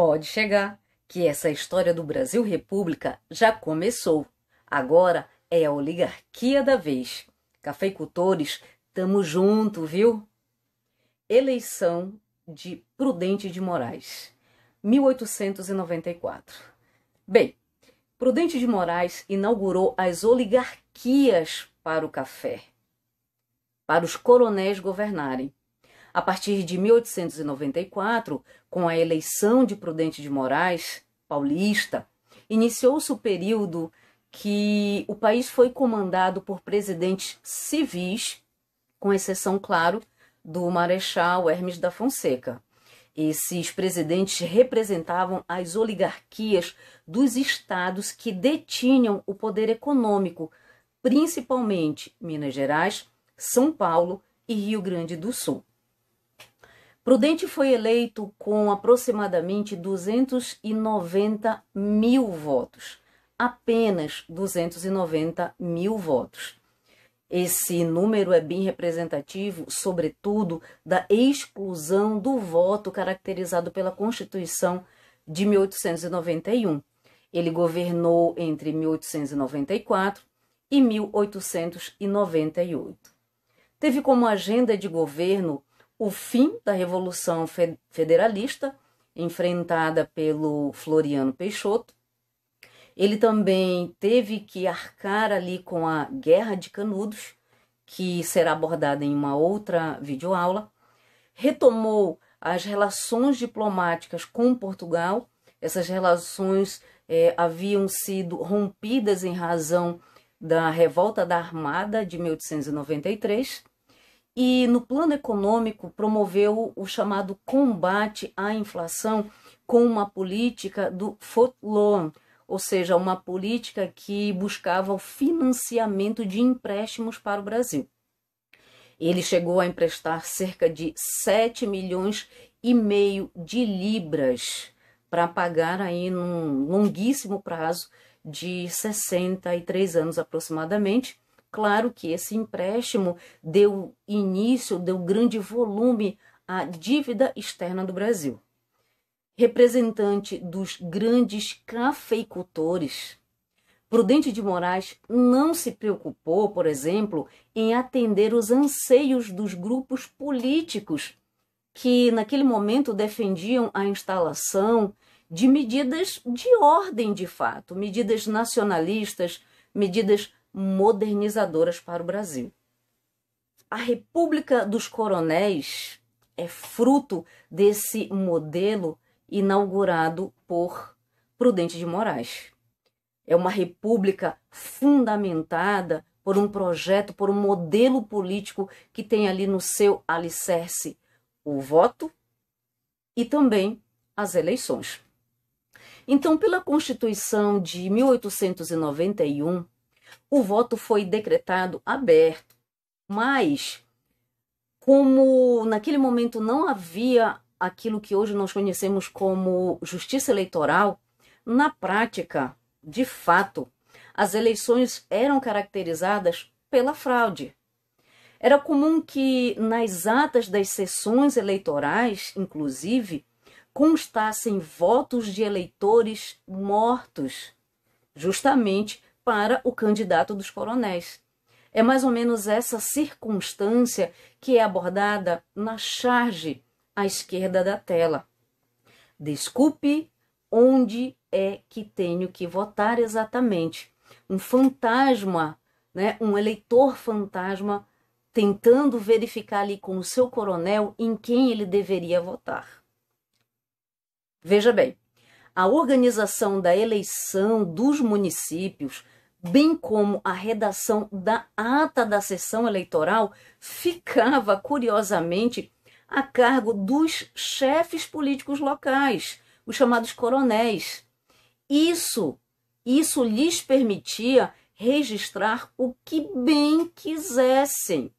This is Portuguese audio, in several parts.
Pode chegar, que essa história do Brasil República já começou. Agora é a oligarquia da vez. Cafeicultores, tamo junto, viu? Eleição de Prudente de Moraes, 1894. Bem, Prudente de Moraes inaugurou as oligarquias para o café, para os coronéis governarem. A partir de 1894, com a eleição de Prudente de Moraes, paulista, iniciou-se o período que o país foi comandado por presidentes civis, com exceção, claro, do Marechal Hermes da Fonseca. Esses presidentes representavam as oligarquias dos estados que detinham o poder econômico, principalmente Minas Gerais, São Paulo e Rio Grande do Sul. Prudente foi eleito com aproximadamente 290 mil votos, apenas 290 mil votos. Esse número é bem representativo, sobretudo, da exclusão do voto caracterizado pela Constituição de 1891. Ele governou entre 1894 e 1898. Teve como agenda de governo o fim da Revolução Federalista, enfrentada pelo Floriano Peixoto. Ele também teve que arcar ali com a Guerra de Canudos, que será abordada em uma outra videoaula. Retomou as relações diplomáticas com Portugal. Essas relações haviam sido rompidas em razão da Revolta da Armada de 1893. E no plano econômico promoveu o chamado combate à inflação com uma política do Foot Loan, ou seja, uma política que buscava o financiamento de empréstimos para o Brasil. Ele chegou a emprestar cerca de 7 milhões e meio de libras para pagar aí num longuíssimo prazo de 63 anos aproximadamente. Claro que esse empréstimo deu grande volume à dívida externa do Brasil. Representante dos grandes cafeicultores, Prudente de Moraes não se preocupou, por exemplo, em atender os anseios dos grupos políticos que naquele momento defendiam a instalação de medidas de ordem de fato, medidas nacionalistas, medidas modernizadoras para o Brasil. A República dos Coronéis é fruto desse modelo inaugurado por Prudente de Moraes. É uma república fundamentada por um projeto, por um modelo político que tem ali no seu alicerce o voto e também as eleições. Então, pela Constituição de 1891, o voto foi decretado aberto, mas como naquele momento não havia aquilo que hoje nós conhecemos como justiça eleitoral, na prática, de fato, as eleições eram caracterizadas pela fraude. Era comum que nas atas das sessões eleitorais, inclusive, constassem votos de eleitores mortos, justamente para o candidato dos coronéis. É mais ou menos essa circunstância que é abordada na charge à esquerda da tela. Desculpe, onde é que tenho que votar exatamente? Um fantasma, né? Um eleitor fantasma tentando verificar ali com o seu coronel em quem ele deveria votar. Veja bem, a organização da eleição dos municípios, bem como a redação da ata da sessão eleitoral, ficava, curiosamente, a cargo dos chefes políticos locais, os chamados coronéis. Isso lhes permitia registrar o que bem quisessem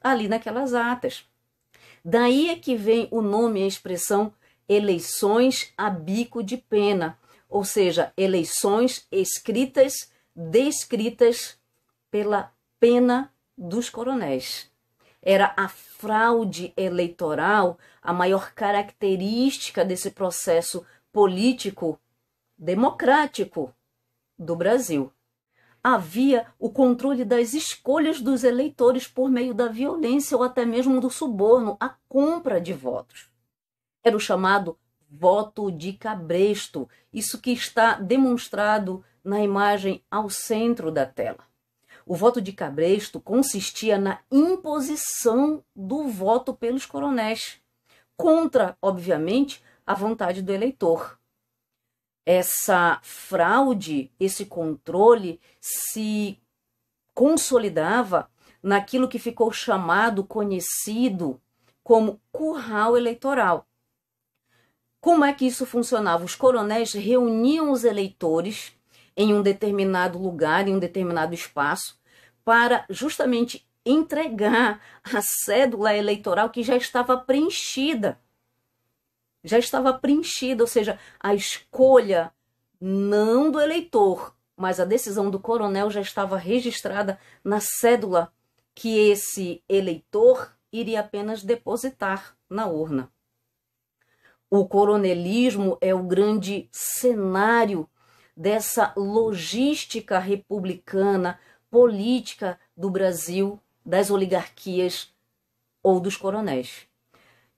ali naquelas atas. Daí é que vem o nome e a expressão eleições a bico de pena, ou seja, eleições escritas, descritas pela pena dos coronéis. Era a fraude eleitoral a maior característica desse processo político democrático do Brasil. Havia o controle das escolhas dos eleitores por meio da violência ou até mesmo do suborno, a compra de votos. Era o chamado voto de cabresto, isso que está demonstrado na imagem ao centro da tela. O voto de cabresto consistia na imposição do voto pelos coronéis, contra, obviamente, a vontade do eleitor. Essa fraude, esse controle se consolidava naquilo que ficou conhecido como curral eleitoral. Como é que isso funcionava? Os coronéis reuniam os eleitores em um determinado lugar, em um determinado espaço, para justamente entregar a cédula eleitoral que já estava preenchida. Ou seja, a escolha não do eleitor, mas a decisão do coronel já estava registrada na cédula que esse eleitor iria apenas depositar na urna. O coronelismo é o grande cenário dessa logística republicana, política do Brasil, das oligarquias ou dos coronéis.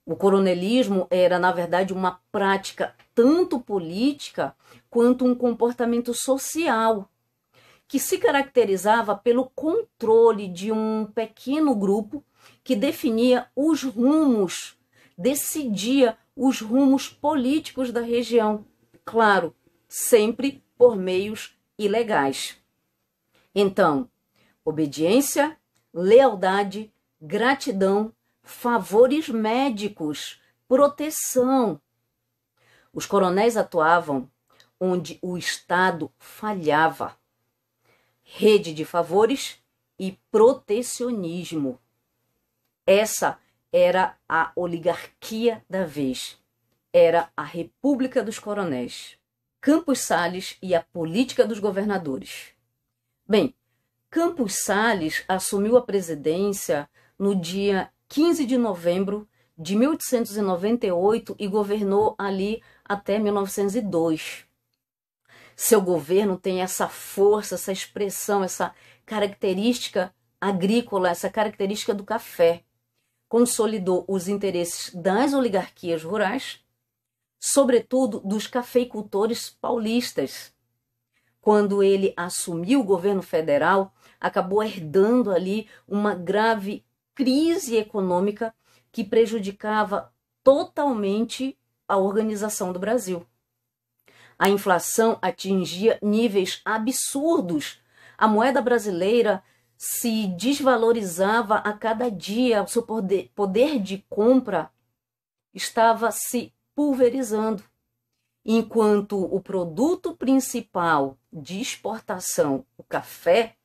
O coronelismo era, na verdade, uma prática tanto política quanto um comportamento social, que se caracterizava pelo controle de um pequeno grupo que definia os rumos, decidia os rumos políticos da região. Claro, sempre por meios ilegais. Então, obediência, lealdade, gratidão, favores médicos, proteção. Os coronéis atuavam onde o Estado falhava. Rede de favores e protecionismo. Essa era a oligarquia da vez. Era a República dos Coronéis. Campos Salles e a política dos governadores. Bem, Campos Salles assumiu a presidência no dia 15 de novembro de 1898 e governou ali até 1902. Seu governo tem essa força, essa expressão, essa característica agrícola, essa característica do café. Consolidou os interesses das oligarquias rurais, sobretudo dos cafeicultores paulistas. Quando ele assumiu o governo federal, acabou herdando ali uma grave crise econômica que prejudicava totalmente a organização do Brasil. A inflação atingia níveis absurdos. A moeda brasileira se desvalorizava a cada dia. O seu poder de compra estava se pulverizando, enquanto o produto principal de exportação, o café,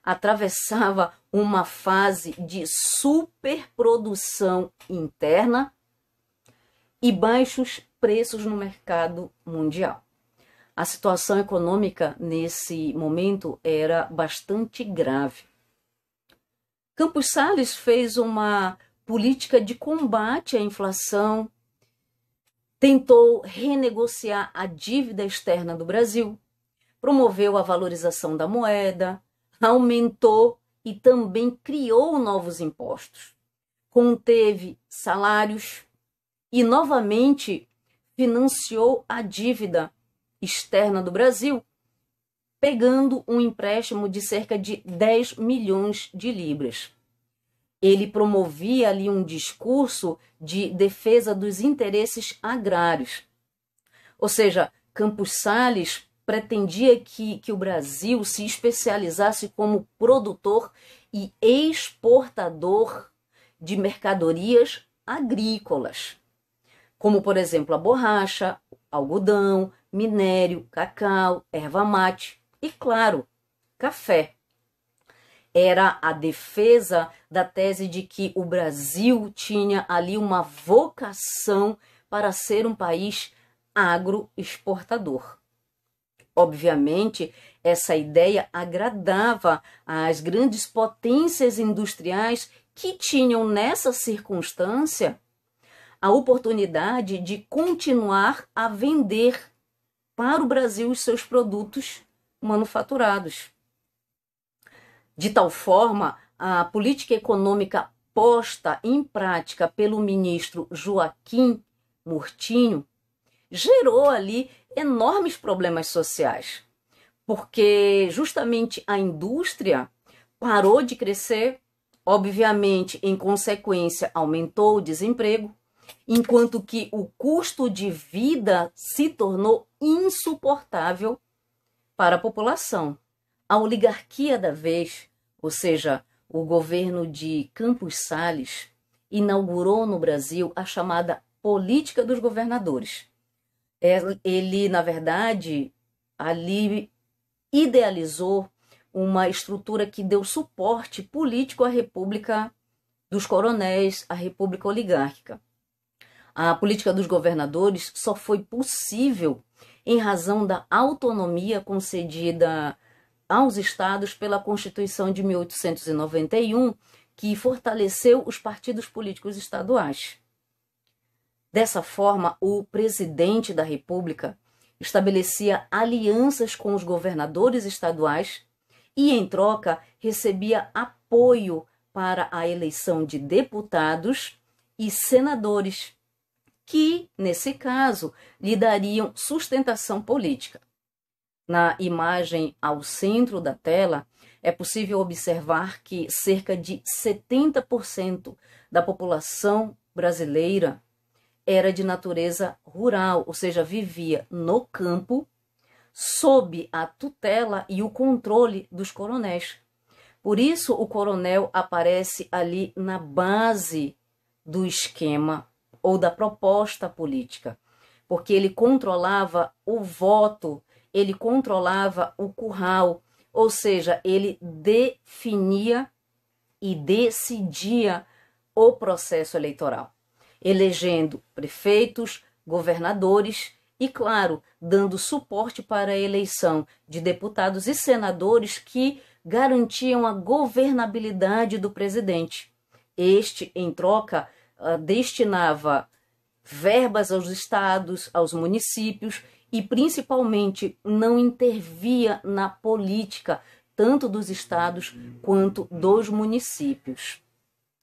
atravessava uma fase de superprodução interna e baixos preços no mercado mundial. A situação econômica nesse momento era bastante grave. Campos Salles fez uma política de combate à inflação, tentou renegociar a dívida externa do Brasil, promoveu a valorização da moeda, aumentou e também criou novos impostos, conteve salários e novamente financiou a dívida externa do Brasil, pegando um empréstimo de cerca de 10 milhões de libras. Ele promovia ali um discurso de defesa dos interesses agrários. Ou seja, Campos Salles pretendia que o Brasil se especializasse como produtor e exportador de mercadorias agrícolas, como, por exemplo, a borracha, algodão, minério, cacau, erva mate e, claro, café. Era a defesa da tese de que o Brasil tinha ali uma vocação para ser um país agroexportador. Obviamente, essa ideia agradava às grandes potências industriais que tinham, nessa circunstância, a oportunidade de continuar a vender para o Brasil os seus produtos manufaturados. De tal forma, a política econômica posta em prática pelo ministro Joaquim Murtinho gerou ali enormes problemas sociais, porque justamente a indústria parou de crescer, obviamente, em consequência, aumentou o desemprego, enquanto que o custo de vida se tornou insuportável para a população. A oligarquia da vez, ou seja, o governo de Campos Salles, inaugurou no Brasil a chamada política dos governadores. Ele, na verdade, ali idealizou uma estrutura que deu suporte político à República dos Coronéis, à República Oligárquica. A política dos governadores só foi possível em razão da autonomia concedida aos estados pela Constituição de 1891, que fortaleceu os partidos políticos estaduais. Dessa forma, o presidente da República estabelecia alianças com os governadores estaduais e, em troca, recebia apoio para a eleição de deputados e senadores, que, nesse caso, lhe dariam sustentação política. Na imagem ao centro da tela, é possível observar que cerca de 70% da população brasileira era de natureza rural, ou seja, vivia no campo, sob a tutela e o controle dos coronéis. Por isso, o coronel aparece ali na base do esquema ou da proposta política, porque ele controlava o voto, ele controlava o curral, ou seja, ele definia e decidia o processo eleitoral, elegendo prefeitos, governadores e, claro, dando suporte para a eleição de deputados e senadores que garantiam a governabilidade do presidente. Este, em troca, destinava verbas aos estados, aos municípios e, principalmente, não intervia na política, tanto dos estados quanto dos municípios.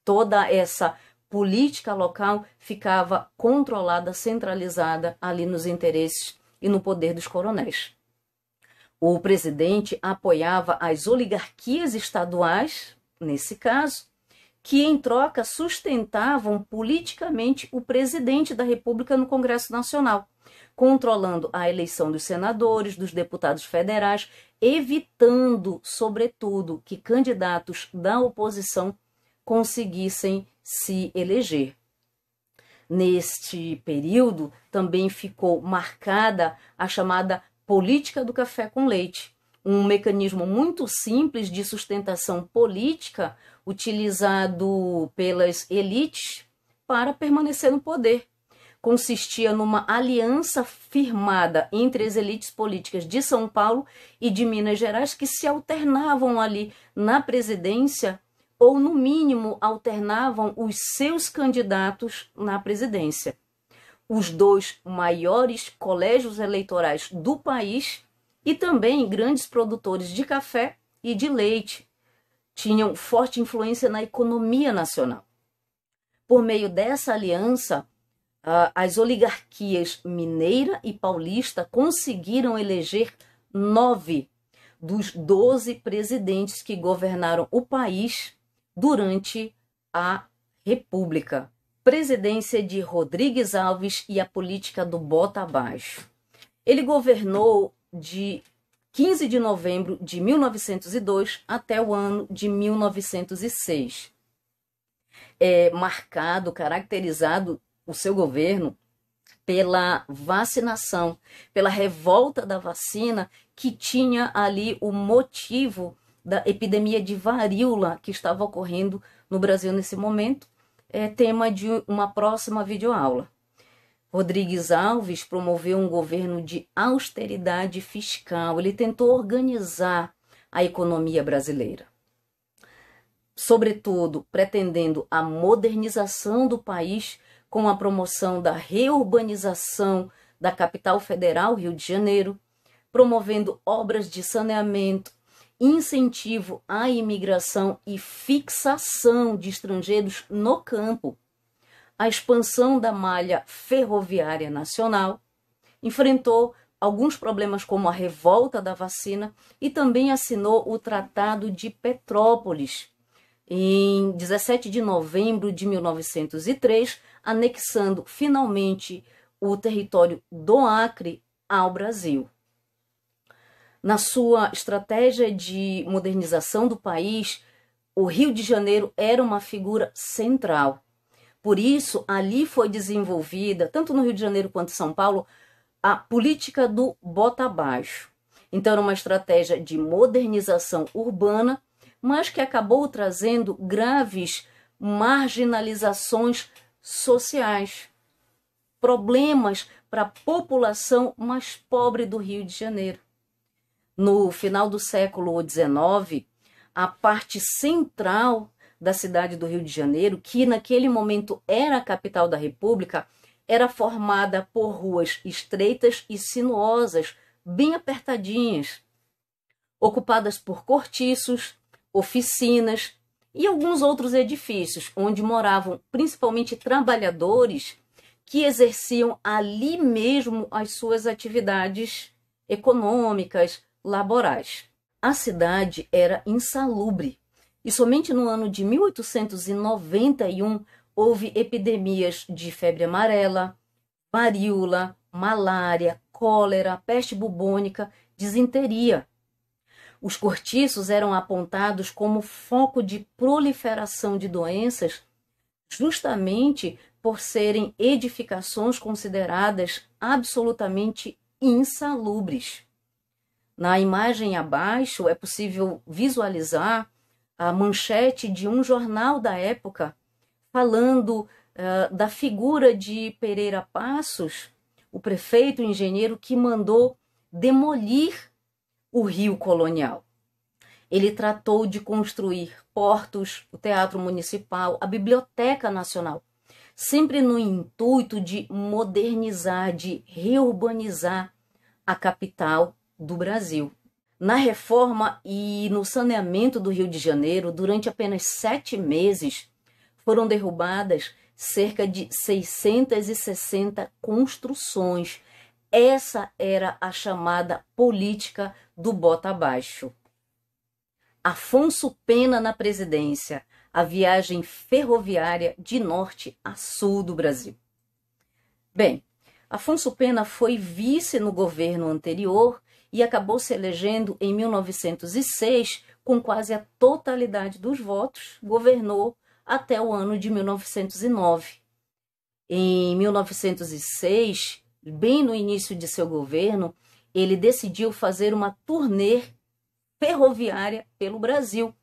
Toda essa política local ficava controlada, centralizada ali nos interesses e no poder dos coronéis. O presidente apoiava as oligarquias estaduais, nesse caso, que em troca sustentavam politicamente o presidente da República no Congresso Nacional, controlando a eleição dos senadores, dos deputados federais, evitando, sobretudo, que candidatos da oposição conseguissem se eleger. Neste período também ficou marcada a chamada política do café com leite, um mecanismo muito simples de sustentação política utilizado pelas elites para permanecer no poder. Consistia numa aliança firmada entre as elites políticas de São Paulo e de Minas Gerais, que se alternavam ali na presidência, ou no mínimo alternavam os seus candidatos na presidência. Os dois maiores colégios eleitorais do país e também grandes produtores de café e de leite tinham forte influência na economia nacional. Por meio dessa aliança, as oligarquias mineira e paulista conseguiram eleger 9 dos 12 presidentes que governaram o país durante a República. Presidência de Rodrigues Alves e a política do bota abaixo. Ele governou de 15 de novembro de 1902 até o ano de 1906. Caracterizado o seu governo pela vacinação, pela revolta da vacina, que tinha ali o motivo da epidemia de varíola que estava ocorrendo no Brasil nesse momento, tema de uma próxima videoaula. Rodrigues Alves promoveu um governo de austeridade fiscal. Ele tentou organizar a economia brasileira, sobretudo pretendendo a modernização do país com a promoção da reurbanização da capital federal, Rio de Janeiro, promovendo obras de saneamento, incentivo à imigração e fixação de estrangeiros no campo, a expansão da malha ferroviária nacional, enfrentou alguns problemas como a revolta da vacina e também assinou o Tratado de Petrópolis, em 17 de novembro de 1903, anexando finalmente o território do Acre ao Brasil. Na sua estratégia de modernização do país, o Rio de Janeiro era uma figura central. Por isso, ali foi desenvolvida, tanto no Rio de Janeiro quanto em São Paulo, a política do bota abaixo. Então, era uma estratégia de modernização urbana, mas que acabou trazendo graves marginalizações sociais, problemas para a população mais pobre do Rio de Janeiro. No final do século XIX, a parte central da cidade do Rio de Janeiro, que naquele momento era a capital da República, era formada por ruas estreitas e sinuosas, bem apertadinhas, ocupadas por cortiços, oficinas e alguns outros edifícios, onde moravam principalmente trabalhadores que exerciam ali mesmo as suas atividades econômicas, laborais. A cidade era insalubre e somente no ano de 1891 houve epidemias de febre amarela, varíola, malária, cólera, peste bubônica, disenteria. Os cortiços eram apontados como foco de proliferação de doenças justamente por serem edificações consideradas absolutamente insalubres. Na imagem abaixo é possível visualizar a manchete de um jornal da época falando da figura de Pereira Passos, o prefeito engenheiro que mandou demolir o Rio Colonial. Ele tratou de construir portos, o Teatro Municipal, a Biblioteca Nacional, sempre no intuito de modernizar, de reurbanizar a capital do Brasil. Na reforma e no saneamento do Rio de Janeiro, durante apenas 7 meses, foram derrubadas cerca de 660 construções. Essa era a chamada política do bota abaixo. Afonso Pena na presidência, a viagem ferroviária de norte a sul do Brasil. Bem, Afonso Pena foi vice no governo anterior e acabou se elegendo em 1906 com quase a totalidade dos votos, governou até o ano de 1909. Em 1906, bem no início de seu governo, ele decidiu fazer uma turnê ferroviária pelo Brasil,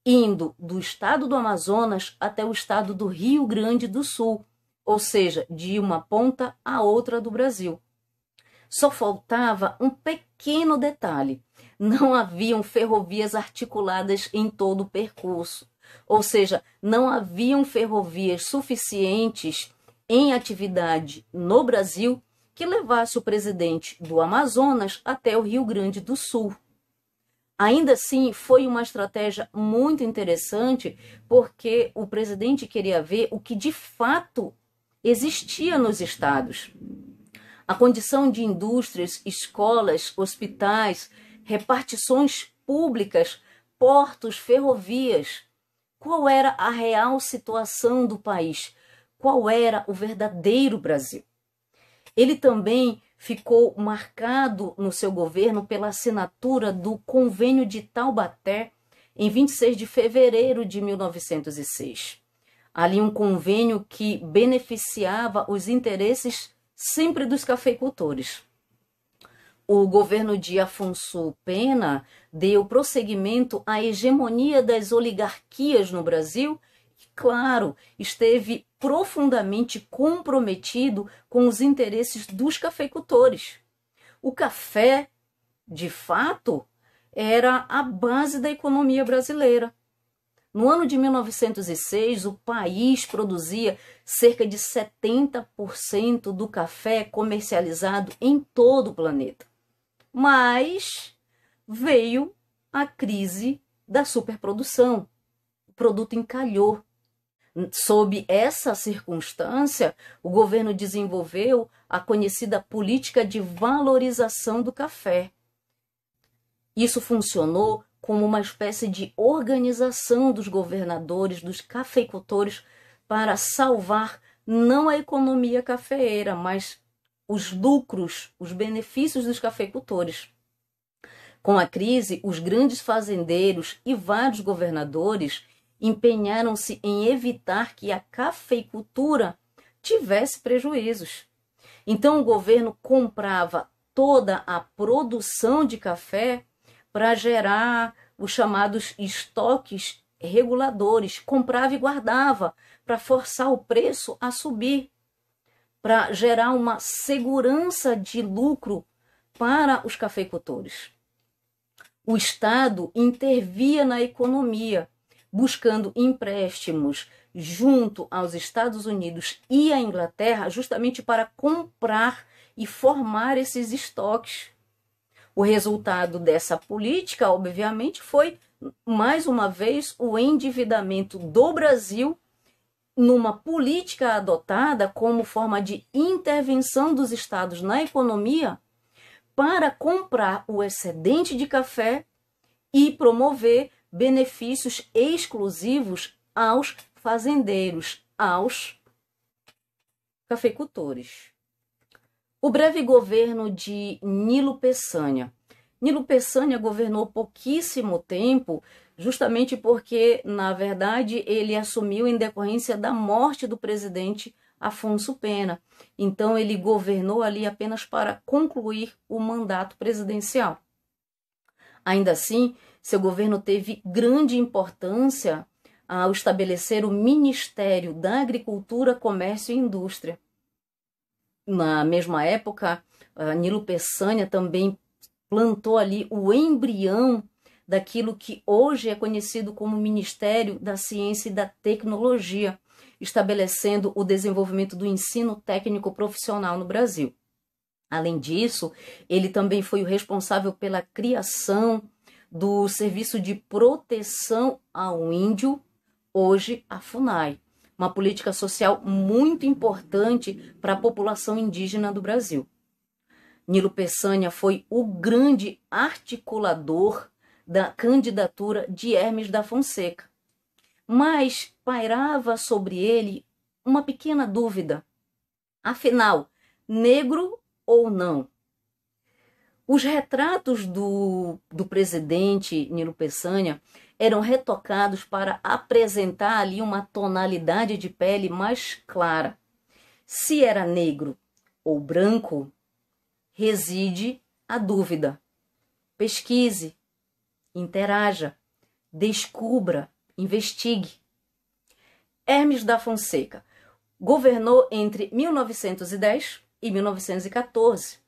indo do estado do Amazonas até o estado do Rio Grande do Sul, ou seja, de uma ponta à outra do Brasil. Só faltava um pequeno detalhe: não haviam ferrovias articuladas em todo o percurso, ou seja, não haviam ferrovias suficientes em atividade no Brasil que levasse o presidente do Amazonas até o Rio Grande do Sul. Ainda assim, foi uma estratégia muito interessante, porque o presidente queria ver o que de fato existia nos estados. A condição de indústrias, escolas, hospitais, repartições públicas, portos, ferrovias. Qual era a real situação do país? Qual era o verdadeiro Brasil? Ele também ficou marcado no seu governo pela assinatura do Convênio de Taubaté em 26 de fevereiro de 1906. Ali um convênio que beneficiava os interesses sempre dos cafeicultores. O governo de Afonso Pena deu prosseguimento à hegemonia das oligarquias no Brasil e, claro, esteve profundamente comprometido com os interesses dos cafeicultores. O café, de fato, era a base da economia brasileira. No ano de 1906, o país produzia cerca de 70% do café comercializado em todo o planeta. Mas veio a crise da superprodução. O produto encalhou. Sob essa circunstância, o governo desenvolveu a conhecida política de valorização do café. Isso funcionou como uma espécie de organização dos governadores, dos cafeicultores, para salvar não a economia cafeeira, mas os lucros, os benefícios dos cafeicultores. Com a crise, os grandes fazendeiros e vários governadores empenharam-se em evitar que a cafeicultura tivesse prejuízos. Então, o governo comprava toda a produção de café para gerar os chamados estoques reguladores. Comprava e guardava para forçar o preço a subir, para gerar uma segurança de lucro para os cafeicultores. O Estado intervia na economia, buscando empréstimos junto aos Estados Unidos e à Inglaterra, justamente para comprar e formar esses estoques. O resultado dessa política, obviamente, foi, mais uma vez, o endividamento do Brasil numa política adotada como forma de intervenção dos estados na economia para comprar o excedente de café e promover benefícios exclusivos aos fazendeiros, aos cafeicultores. O breve governo de Nilo Peçanha. Nilo Peçanha governou pouquíssimo tempo, justamente porque, na verdade, ele assumiu em decorrência da morte do presidente Afonso Pena. Então, ele governou ali apenas para concluir o mandato presidencial. Ainda assim, seu governo teve grande importância ao estabelecer o Ministério da Agricultura, Comércio e Indústria. Na mesma época, Nilo Peçanha também plantou ali o embrião daquilo que hoje é conhecido como Ministério da Ciência e da Tecnologia, estabelecendo o desenvolvimento do ensino técnico profissional no Brasil. Além disso, ele também foi o responsável pela criação do Serviço de Proteção ao Índio, hoje a FUNAI, uma política social muito importante para a população indígena do Brasil. Nilo Peçanha foi o grande articulador da candidatura de Hermes da Fonseca, mas pairava sobre ele uma pequena dúvida. Afinal, negro ou não? Os retratos do presidente Nilo Peçanha eram retocados para apresentar ali uma tonalidade de pele mais clara. Se era negro ou branco, reside a dúvida. Pesquise, interaja, descubra, investigue. Hermes da Fonseca governou entre 1910 e 1914.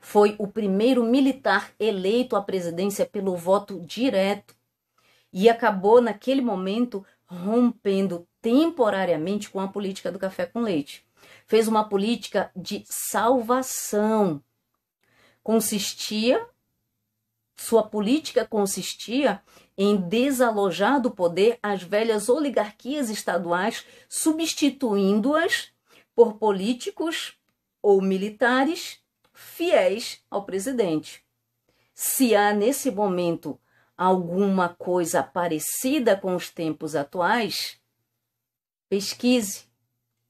Foi o primeiro militar eleito à presidência pelo voto direto e acabou, naquele momento, rompendo temporariamente com a política do café com leite. Fez uma política de salvação. Sua política consistia em desalojar do poder as velhas oligarquias estaduais, substituindo-as por políticos ou militares fiéis ao presidente. Se há nesse momento alguma coisa parecida com os tempos atuais, pesquise,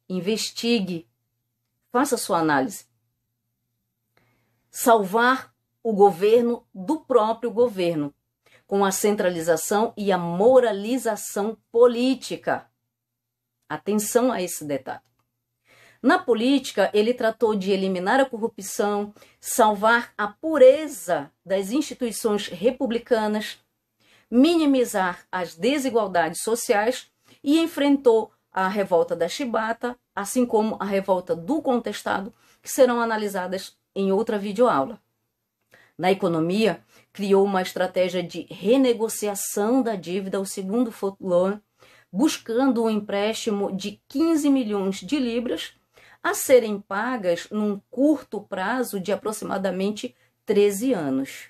investigue, faça sua análise. Salvar o governo do próprio governo, com a centralização e a moralização política. Atenção a esse detalhe. Na política, ele tratou de eliminar a corrupção, salvar a pureza das instituições republicanas, minimizar as desigualdades sociais e enfrentou a revolta da Chibata, assim como a revolta do Contestado, que serão analisadas em outra videoaula. Na economia, criou uma estratégia de renegociação da dívida ao segundo follow, buscando um empréstimo de 15 milhões de libras a serem pagas num curto prazo de aproximadamente 13 anos,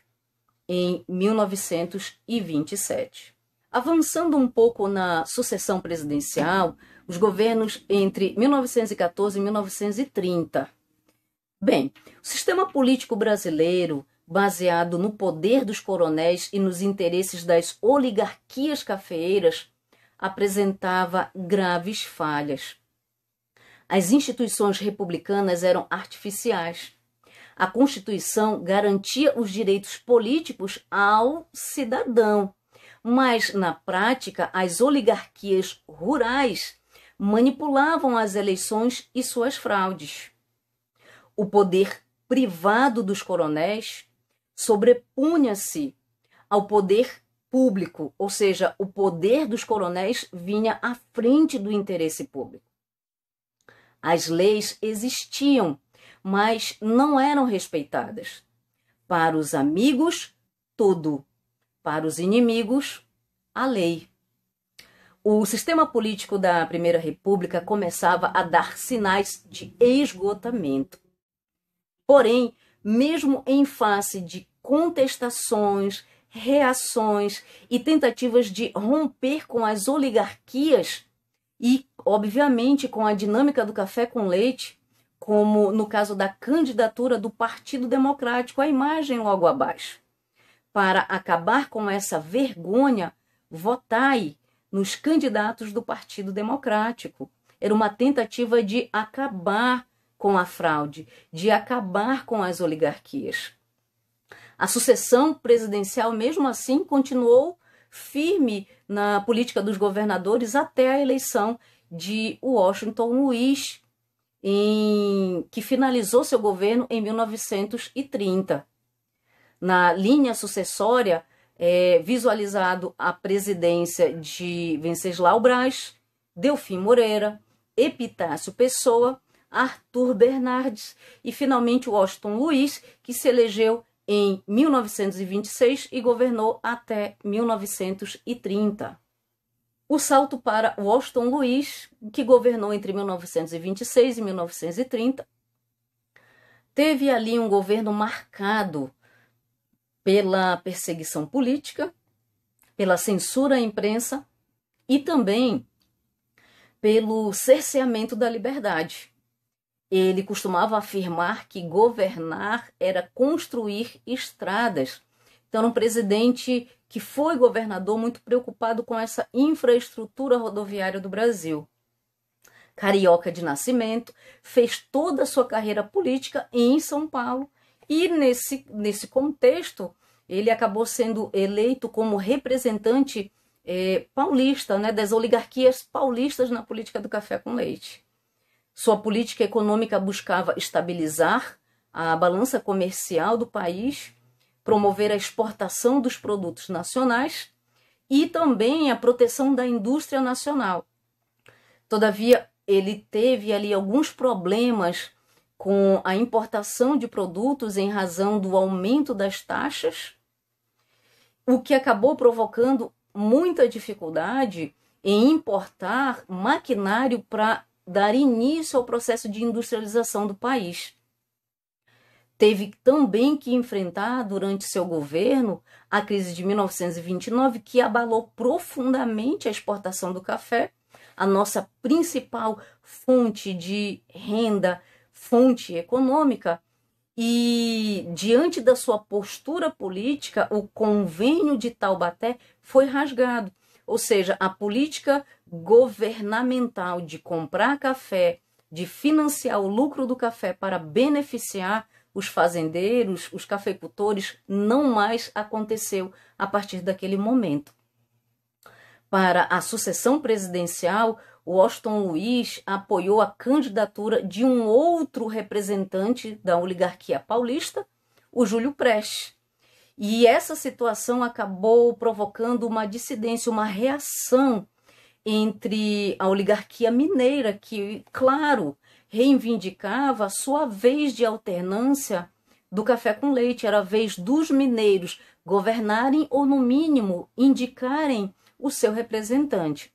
em 1927. Avançando um pouco na sucessão presidencial, os governos entre 1914 e 1930. Bem, o sistema político brasileiro, baseado no poder dos coronéis e nos interesses das oligarquias cafeeiras, apresentava graves falhas. As instituições republicanas eram artificiais. A Constituição garantia os direitos políticos ao cidadão, mas, na prática, as oligarquias rurais manipulavam as eleições e suas fraudes. O poder privado dos coronéis sobrepunha-se ao poder público, ou seja, o poder dos coronéis vinha à frente do interesse público. As leis existiam, mas não eram respeitadas. Para os amigos, tudo. Para os inimigos, a lei. O sistema político da Primeira República começava a dar sinais de esgotamento. Porém, mesmo em face de contestações, reações e tentativas de romper com as oligarquias e, obviamente, com a dinâmica do café com leite, como no caso da candidatura do Partido Democrático, a imagem logo abaixo. Para acabar com essa vergonha, votai nos candidatos do Partido Democrático. Era uma tentativa de acabar com a fraude, de acabar com as oligarquias. A sucessão presidencial, mesmo assim, continuou firme na política dos governadores até a eleição de Washington Luiz, que finalizou seu governo em 1930. Na linha sucessória, visualizado a presidência de Venceslau Braz, Delfim Moreira, Epitácio Pessoa, Arthur Bernardes e, finalmente, Washington Luiz, que se elegeu em 1926 e governou até 1930. O salto para Washington Luiz, que governou entre 1926 e 1930, teve ali um governo marcado pela perseguição política, pela censura à imprensa e também pelo cerceamento da liberdade. Ele costumava afirmar que governar era construir estradas. Então, era um presidente que foi governador muito preocupado com essa infraestrutura rodoviária do Brasil. Carioca de nascimento, fez toda a sua carreira política em São Paulo e, nesse contexto, ele acabou sendo eleito como representante paulista, né, das oligarquias paulistas na política do café com leite. Sua política econômica buscava estabilizar a balança comercial do país, promover a exportação dos produtos nacionais e também a proteção da indústria nacional. Todavia, ele teve ali alguns problemas com a importação de produtos em razão do aumento das taxas, o que acabou provocando muita dificuldade em importar maquinário para dar início ao processo de industrialização do país. Teve também que enfrentar, durante seu governo, a crise de 1929, que abalou profundamente a exportação do café, a nossa principal fonte de renda, fonte econômica, e, diante da sua postura política, o Convênio de Taubaté foi rasgado. Ou seja, a política governamental de comprar café, de financiar o lucro do café para beneficiar os fazendeiros, os cafeicultores, não mais aconteceu a partir daquele momento. Para a sucessão presidencial, Washington Luiz apoiou a candidatura de um outro representante da oligarquia paulista, o Júlio Prestes. E essa situação acabou provocando uma dissidência, uma reação entre a oligarquia mineira, que, claro, reivindicava a sua vez de alternância do café com leite. Era a vez dos mineiros governarem ou, no mínimo, indicarem o seu representante.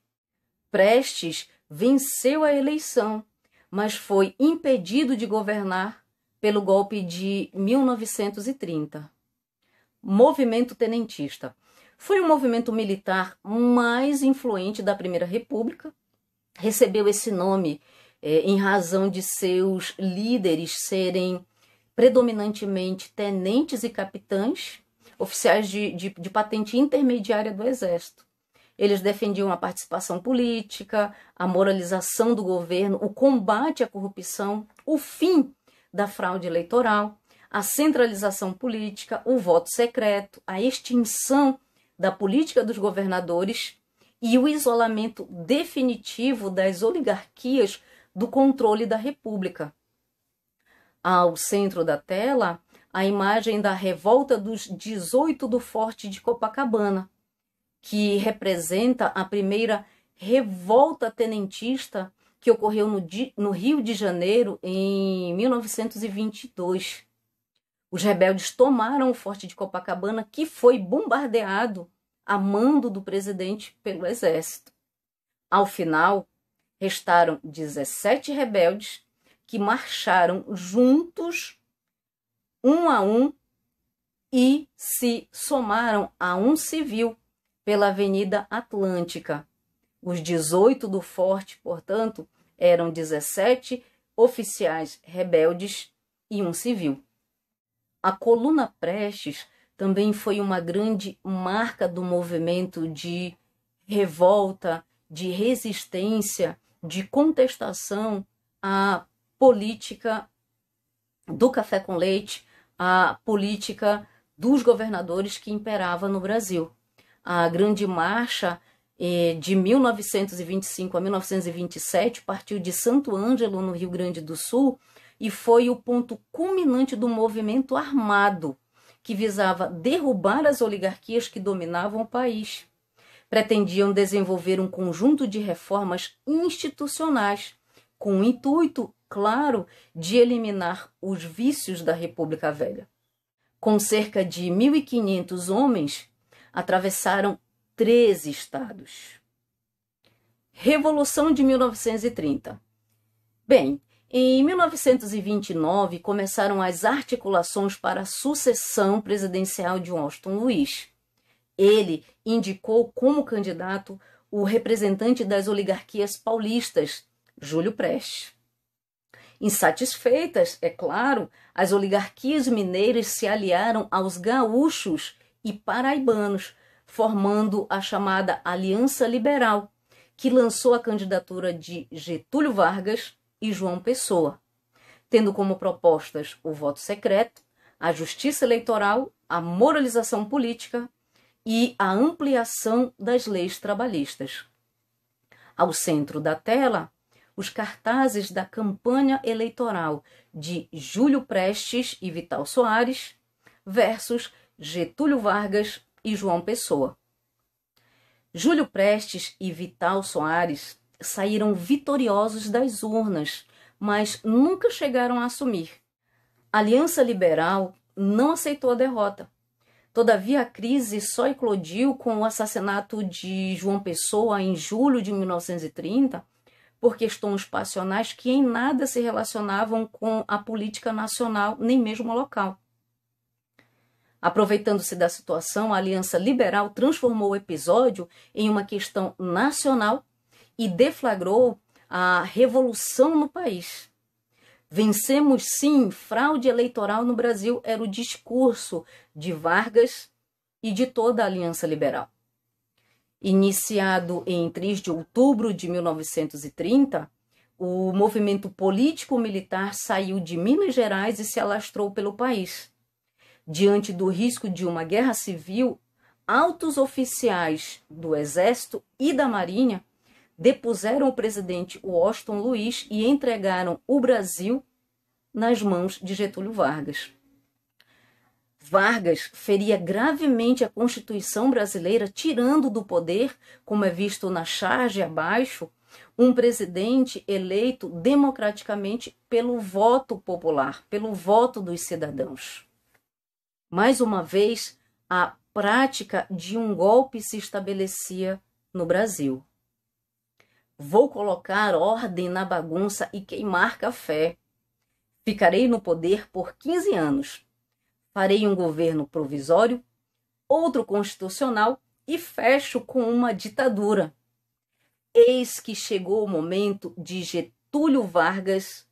Prestes venceu a eleição, mas foi impedido de governar pelo golpe de 1930. Movimento tenentista. Foi o movimento militar mais influente da Primeira República. Recebeu esse nome em razão de seus líderes serem predominantemente tenentes e capitães, oficiais de patente intermediária do Exército. Eles defendiam a participação política, a moralização do governo, o combate à corrupção, o fim da fraude eleitoral, a centralização política, o voto secreto, a extinção da política dos governadores e o isolamento definitivo das oligarquias do controle da República. Ao centro da tela, a imagem da revolta dos 18 do Forte de Copacabana, que representa a primeira revolta tenentista que ocorreu no Rio de Janeiro em 1922. Os rebeldes tomaram o Forte de Copacabana, que foi bombardeado a mando do presidente pelo exército. Ao final, restaram 17 rebeldes que marcharam juntos, um a um, e se somaram a um civil pela Avenida Atlântica. Os 18 do Forte, portanto, eram 17 oficiais rebeldes e um civil. A Coluna Prestes também foi uma grande marca do movimento de revolta, de resistência, de contestação à política do café com leite, à política dos governadores que imperava no Brasil. A Grande Marcha de 1925 a 1927 partiu de Santo Ângelo, no Rio Grande do Sul, e foi o ponto culminante do movimento armado, que visava derrubar as oligarquias que dominavam o país. Pretendiam desenvolver um conjunto de reformas institucionais, com o intuito, claro, de eliminar os vícios da República Velha. Com cerca de 1.500 homens, atravessaram 13 estados. Revolução de 1930. Bem, em 1929 começaram as articulações para a sucessão presidencial de Washington Luiz. Ele indicou como candidato o representante das oligarquias paulistas, Júlio Prestes. Insatisfeitas, é claro, as oligarquias mineiras se aliaram aos gaúchos e paraibanos, formando a chamada Aliança Liberal, que lançou a candidatura de Getúlio Vargas e João Pessoa, tendo como propostas o voto secreto, a justiça eleitoral, a moralização política e a ampliação das leis trabalhistas. Ao centro da tela, os cartazes da campanha eleitoral de Júlio Prestes e Vital Soares versus Getúlio Vargas e João Pessoa. Júlio Prestes e Vital Soares saíram vitoriosos das urnas, mas nunca chegaram a assumir. A Aliança Liberal não aceitou a derrota. Todavia, a crise só eclodiu com o assassinato de João Pessoa em julho de 1930, por questões passionais que em nada se relacionavam com a política nacional, nem mesmo local. Aproveitando-se da situação, a Aliança Liberal transformou o episódio em uma questão nacional e deflagrou a revolução no país. Vencemos sim, fraude eleitoral no Brasil era o discurso de Vargas e de toda a Aliança Liberal. Iniciado em 3 de outubro de 1930, o movimento político-militar saiu de Minas Gerais e se alastrou pelo país. Diante do risco de uma guerra civil, altos oficiais do Exército e da Marinha depuseram o presidente Washington Luiz e entregaram o Brasil nas mãos de Getúlio Vargas. Vargas feria gravemente a Constituição brasileira, tirando do poder, como é visto na charge abaixo, Um presidente eleito democraticamente pelo voto popular, pelo voto dos cidadãos. Mais uma vez, a prática de um golpe se estabelecia no Brasil. Vou colocar ordem na bagunça e queimar café. Ficarei no poder por 15 anos. Farei um governo provisório, outro constitucional e fecho com uma ditadura. Eis que chegou o momento de Getúlio Vargas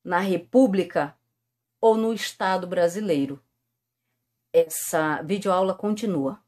na República ou no Estado brasileiro. Essa videoaula continua.